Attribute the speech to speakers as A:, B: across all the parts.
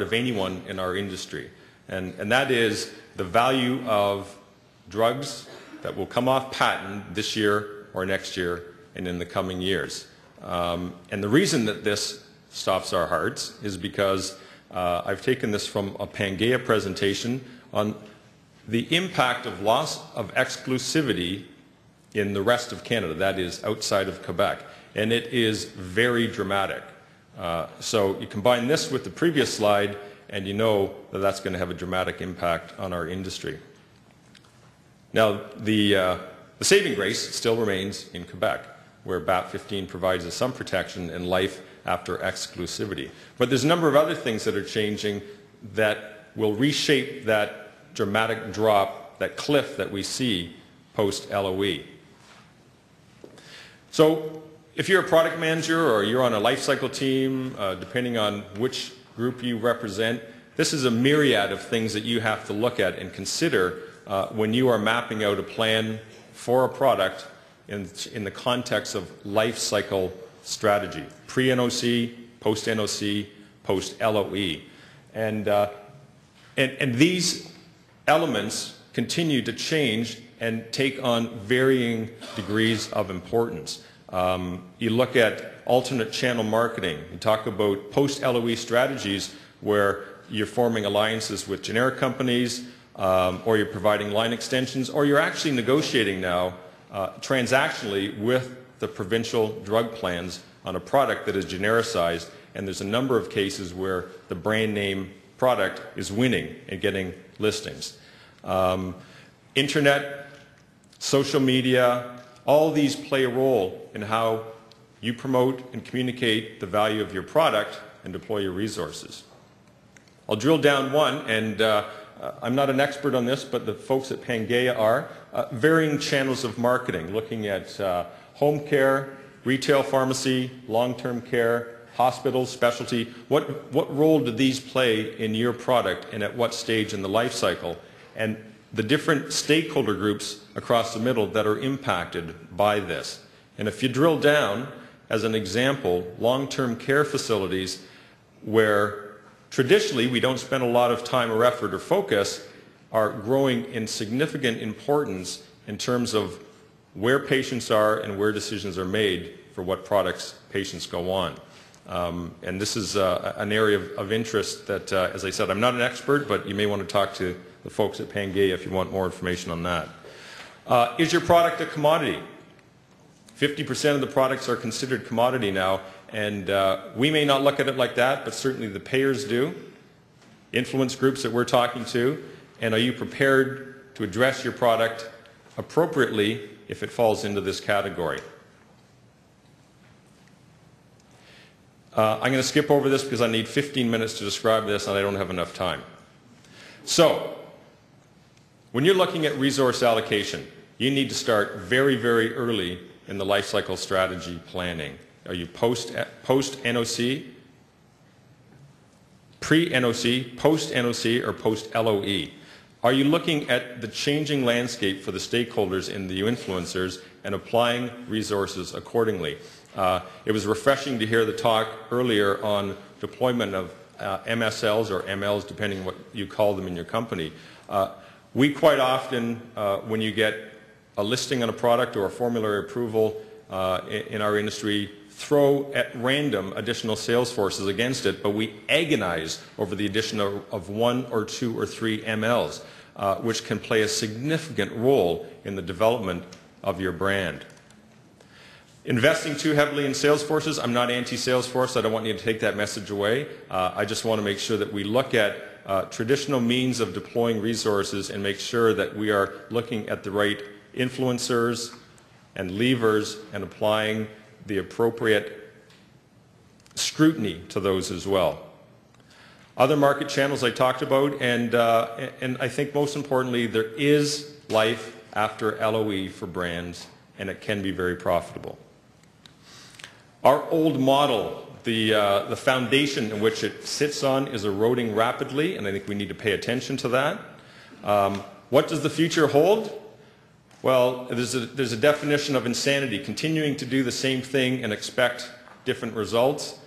A: of anyone in our industry, and that is the value of drugs that will come off patent this year or next year and in the coming years. And the reason that this stops our hearts is because I've taken this from a Pangea presentation on the impact of loss of exclusivity in the rest of Canada, that is outside of Quebec, and it is very dramatic. So you combine this with the previous slide and you know that that's going to have a dramatic impact on our industry. Now the saving grace still remains in Quebec, where BAP15 provides us some protection in life after exclusivity. But there's a number of other things that are changing that will reshape that dramatic drop, that cliff that we see post-LOE. So if you're a product manager or you're on a life cycle team, depending on which group you represent, this is a myriad of things that you have to look at and consider when you are mapping out a plan for a product in the context of life cycle strategy, pre-NOC, post-NOC, post-LOE. And these elements continue to change and take on varying degrees of importance. You look at alternate channel marketing. You talk about post-LOE strategies where you're forming alliances with generic companies, or you're providing line extensions, or you're actually negotiating now transactionally with the provincial drug plans on a product that is genericized, and there's a number of cases where the brand name product is winning and getting listings. Internet, social media, all these play a role in how you promote and communicate the value of your product and deploy your resources. I'll drill down one, and I'm not an expert on this, but the folks at Pangea are. Varying channels of marketing, looking at home care, retail pharmacy, long-term care, hospitals, specialty. What role do these play in your product and at what stage in the life cycle? And the different stakeholder groups across the middle that are impacted by this. And if you drill down, as an example, long-term care facilities where traditionally we don't spend a lot of time or effort or focus are growing in significant importance in terms of where patients are and where decisions are made for what products patients go on. And this is an area of interest that, as I said, I'm not an expert, but you may want to talk to the folks at Pangea if you want more information on that. Is your product a commodity? 50% of the products are considered commodity now, and we may not look at it like that, but certainly the payers do, influence groups that we're talking to, and are you prepared to address your product appropriately if it falls into this category? I'm going to skip over this because I need 15 minutes to describe this and I don't have enough time. So, when you're looking at resource allocation, you need to start very, very early in the life cycle strategy planning. Are you post-NOC, pre-NOC, post-NOC, or post-LOE? Are you looking at the changing landscape for the stakeholders and the influencers and applying resources accordingly? It was refreshing to hear the talk earlier on deployment of MSLs or MLs, depending on what you call them in your company. We quite often, when you get a listing on a product or a formulary approval in our industry, throw at random additional sales forces against it, but we agonize over the addition of 1 or 2 or 3 MLs, which can play a significant role in the development of your brand. Investing too heavily in sales forces, I'm not anti-Salesforce, I don't want you to take that message away. I just want to make sure that we look at traditional means of deploying resources and make sure that we are looking at the right influencers and levers and applying the appropriate scrutiny to those as well. Other market channels I talked about, and I think most importantly, there is life after LOE for brands, and it can be very profitable. Our old model, the foundation in which it sits on, is eroding rapidly, and I think we need to pay attention to that. What does the future hold? Well, there's a definition of insanity, continuing to do the same thing and expect different results.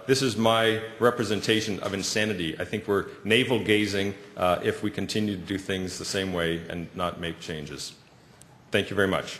A: This is my representation of insanity. I think we're navel-gazing if we continue to do things the same way and not make changes. Thank you very much.